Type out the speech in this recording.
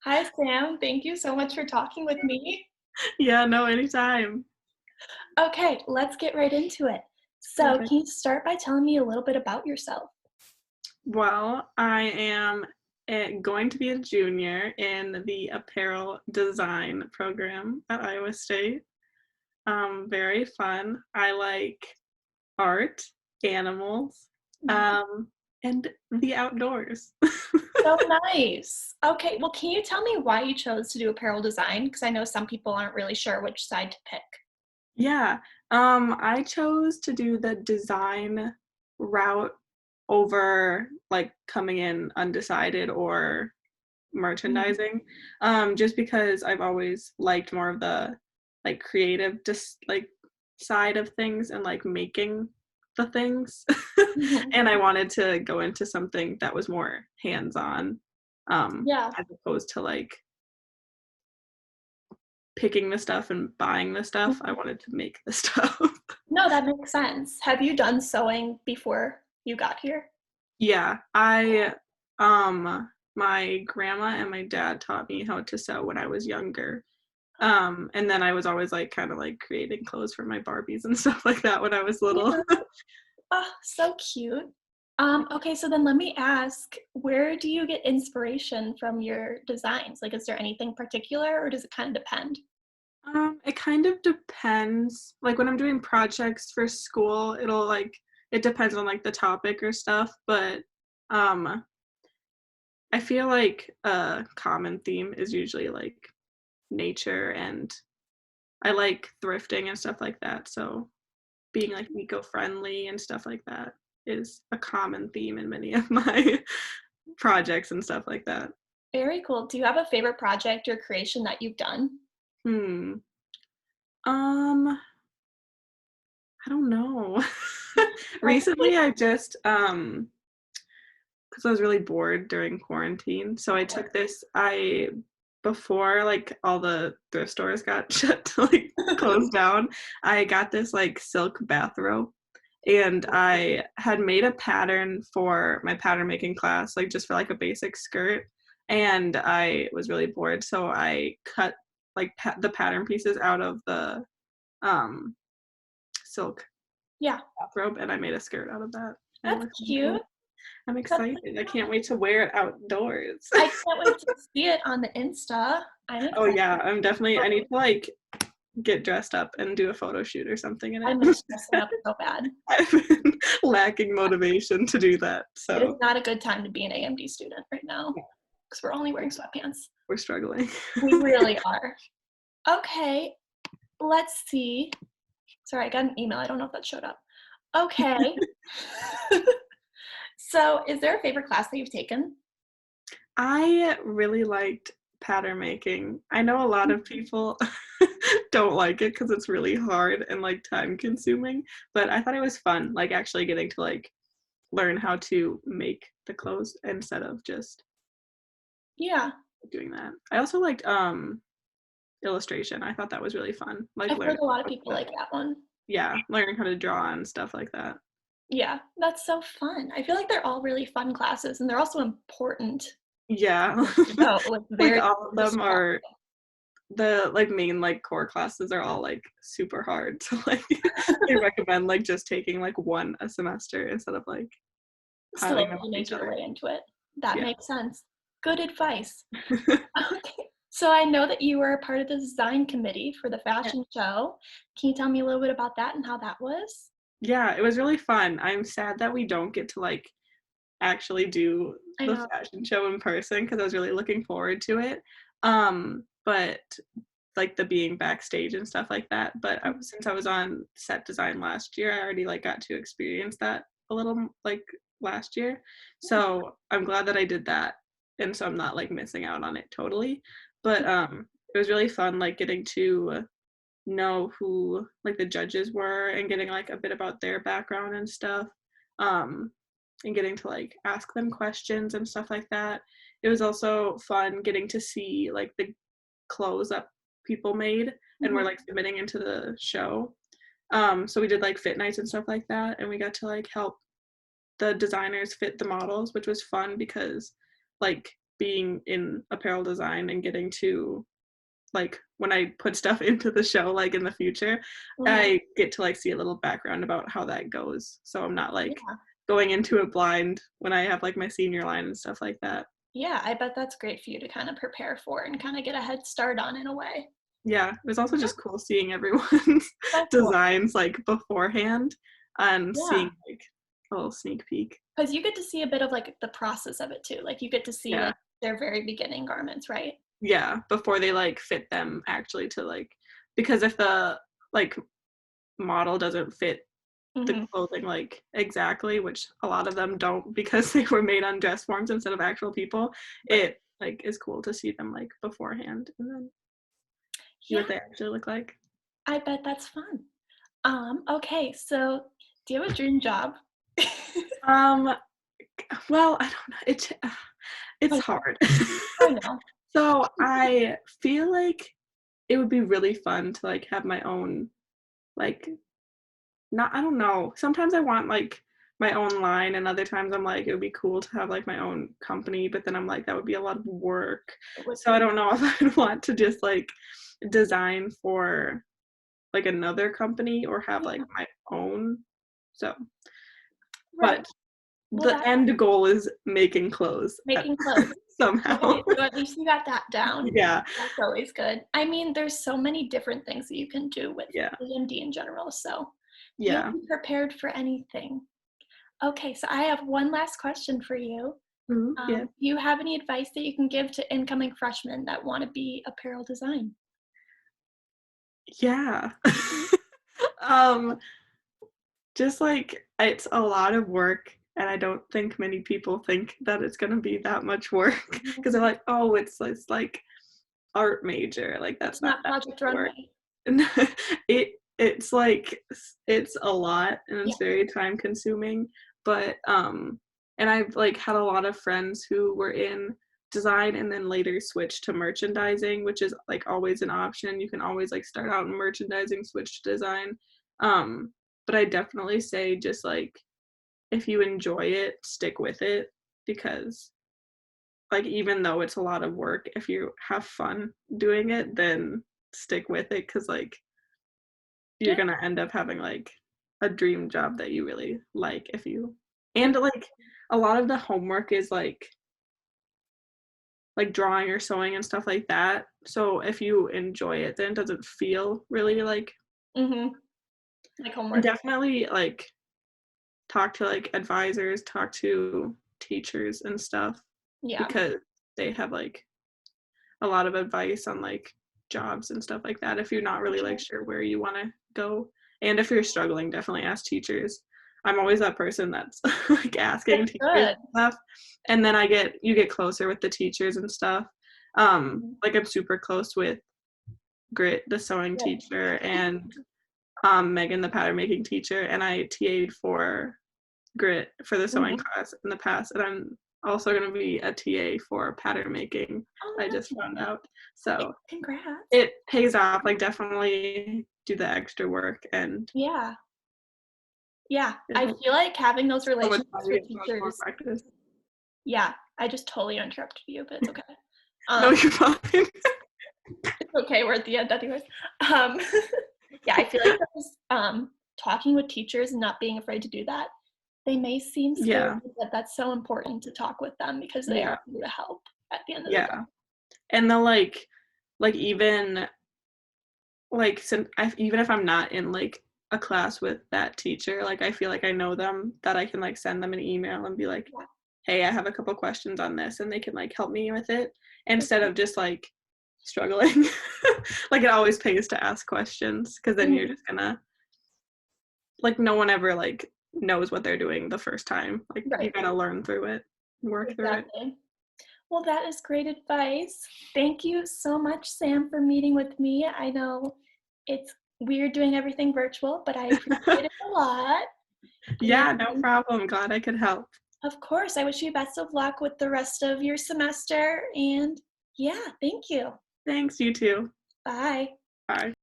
Hi, Sam. Thank you so much for talking with me. Yeah, no, anytime. Okay, let's get right into it. So, Perfect. can you start by telling me a little bit about yourself? Well, I am going to be a junior in the Apparel design program at Iowa State. Very fun. I like art, animals, Mhm. um, and the outdoors. So nice. Okay, well, can you tell me why you chose to do apparel design? Because I know some people aren't really sure which side to pick. Yeah, I chose to do the design route over like coming in undecided or Mhm. merchandising, just because I've always liked more of the like creative just like side of things and like making the things. Mhm. And I wanted to go into something that was more hands-on, Yeah. as opposed to like picking the stuff and buying the stuff. I Mhm. wanted to make the stuff. No, that makes sense. Have you done sewing before you got here? Yeah, my grandma and my dad taught me how to sew when I was younger. And then I was always like kind of like creating clothes for my Barbies and stuff like that when I was little. Yeah. Oh, so cute. Okay, so then let me ask, where do you get inspiration from your designs? Like, is there anything particular or does it kind of depend? It kind of depends. Like when I'm doing projects for school, it depends on like the topic or stuff, but um I feel like a common theme is usually like nature, and I like thrifting and stuff like that. So being like eco-friendly and stuff like that is a common theme in many of my projects and stuff like that. Very cool. Do you have a favorite project or creation that you've done? Hmm. Um, I don't know. Okay. Recently, I just because I was really bored during quarantine, so I took this. I before like all the thrift stores got shut to like close down, I got this like silk bathrobe, and I had made a pattern for my pattern making class, like just for like a basic skirt, and I was really bored, so I cut like the pattern pieces out of the um silk Yeah, bathrobe, and I made a skirt out of that, and it that's looks really cool. cute. I'm That's excited. I so can't fun. wait to wear it outdoors. I can't wait to see it on the Insta. I'm Oh excited. yeah, I need to like get dressed up and do a photo shoot or something in it. I'm gonna dress it up so bad. I've been lacking motivation to do that, It is so not a good time to be an AMD student right now because we're only wearing sweatpants. we're struggling. We really are. Okay, let's see. Sorry, I got an email. I don't know if that showed up. Okay. So, is there a favorite class that you've taken? I really liked pattern making. I know a lot of people don't like it because it's really hard and like time consuming, but I thought it was fun, like actually getting to like learn how to make the clothes instead of just Yeah, doing that. I also liked illustration. I thought that was really fun. Like I've heard learning a lot of how people to, like that one. yeah, learning how to draw and stuff like that. Yeah, that's so fun. I feel like they're all really fun classes and they're also important. Yeah. Oh, it's Like very all of them distracting. are the like main like core classes are all like super hard. So like I recommend like just taking like one a semester instead of like piling them Slowly on make each your other. way into it. That Yeah. makes sense. Good advice. Okay. So I know that you were a part of the design committee for the Yeah. fashion show. Can you tell me a little bit about that and how that was? Yeah, it was really fun. I'm sad that we don't get to like actually do I the know. fashion show in person because I was really looking forward to it. But like the being backstage and stuff like that. But since I was on set design last year, I already like got to experience that a little like last year. So I'm glad that I did that, and so I'm not like missing out on it totally. But it was really fun like getting to know who like the judges were and getting like a bit about their background and stuff. Um and getting to like ask them questions and stuff like that. It was also fun getting to see like the clothes that people made and were Mhm. like submitting into the show. So we did like fit nights and stuff like that, and we got to like help the designers fit the models, which was fun because like being in apparel design and getting to, like, when I put stuff into the show, like, in the future, Mhm. I get to, like, see a little background about how that goes, so I'm not, like, Yeah. going into it blind when I have, like, my senior line and stuff like that. Yeah, I bet that's great for you to kinda prepare for and kinda get a head start on in a way. Yeah, it was also just That's cool seeing everyone's so cool. designs, like, beforehand and Yeah, seeing, like, a little sneak peek. because you get to see a bit of, like, the process of it too, like, you get to see, Yeah. like, their very beginning garments, right? Yeah, before they, like, fit them actually to, like, because if the, like, model doesn't fit the Mhm. clothing, like, exactly, which a lot of them don't because they were made on dress forms instead of actual people, Right. it, like, is cool to see them, like, beforehand and then see Yeah, what they actually look like. I bet that's fun. Okay, so do you have a dream job? Um, well, I don't know, I it's know, hard. I know. So, I feel like it would be really fun to, like, have my own, like, not I don't know. Sometimes I want, like, my own line, and other times I'm like, it would be cool to have, like, my own company, but then I'm like, that would be a lot of work. It would So I be. don't know if I'd want to just, like, design for, like, another company or have, like, Yeah, my own. So right. but Well, the that end goal is making clothes at making clothes. somehow. Okay, so at least you got that down. Yeah, That's always good. I mean, there's so many different things that you can do with yeah, AMD in general, so you'll yeah. be prepared for anything. Okay, so I have one last question for you. Mhm, yeah. Do you have any advice that you can give to incoming freshmen that wanna be apparel design? Yeah. Um Just, like, it's a lot of work, and I don't think many people think that it's gonna be that much work because 'cause Mhm. they're like, "Oh, it's, like, art major, like, It's that's not not that much Project work." Runway. And it's, like, it's a lot, and Yeah. it's very time consuming, but, and I've, like, had a lot of friends who were in design and then later switched to merchandising, which is, like, always an option. You can always, like, start out in merchandising, switch to design, um, but I definitely say just, like, if you enjoy it, stick with it because, like, even though it's a lot of work, if you have fun doing it, then stick with it because, like, you're Yeah. gonna end up having, like, a dream job that you really like if you and, Ex like, a lot of the homework is, like, drawing or sewing and stuff like that, so if you enjoy it, then it doesn't feel really, like Mhm. Like and homework. definitely, like, talk to, like, advisors, talk to teachers and stuff Yeah. because they have, like, a lot of advice on, like, jobs and stuff like that if you're not For really, like, sure. sure where you wanna go, and if you're struggling, definitely ask teachers. I'm always that person that's, like, asking That's teachers good. and stuff, and then you get closer with the teachers and stuff. Mhm. Like, I'm super close with Grit, the sewing Yeah. teacher, and, Megan, the pattern making teacher, and I TA'd for Grit for the sewing Mhm. class in the past, and I'm also gonna be a TA for pattern making, Oh, I that's just nice. found out. Yeah, So, congrats. it pays off, like, definitely do the extra work and Yeah. Yeah, I it'll feel like having those so much fun, relationships you with get so much more teachers. practice. Yeah, I just totally interrupted you, but it's okay. No, Um, you're fine. it's okay, we're at the end anyways. Um, yeah, I feel like those, talking with teachers and not being afraid to do that, they may seem scary, Yeah, but that's so important to talk with them because they yeah, are here to help at the end of the day. yeah, and they'll, even, like, even if I'm not in, like, a class with that teacher, like, I feel like I know them, that I can, like, send them an email and be like, Yeah, "Hey, I have a couple questions on this," and they can, like, help me with it for instead sure. of just, like, struggling. Like, it always pays to ask questions because then you're Mhm, just gonna like, no one ever, like, knows what they're doing the first time. Like, you right, gotta learn through it, work through it. exactly. Well, that is great advice. Thank you so much, Sam, for meeting with me. I know it's weird doing everything virtual, but I appreciate it a lot. Yeah, no And problem, glad I could help. of course, I wish you best of luck with the rest of your semester. And yeah, thank you. Thanks, you too. Bye. Bye.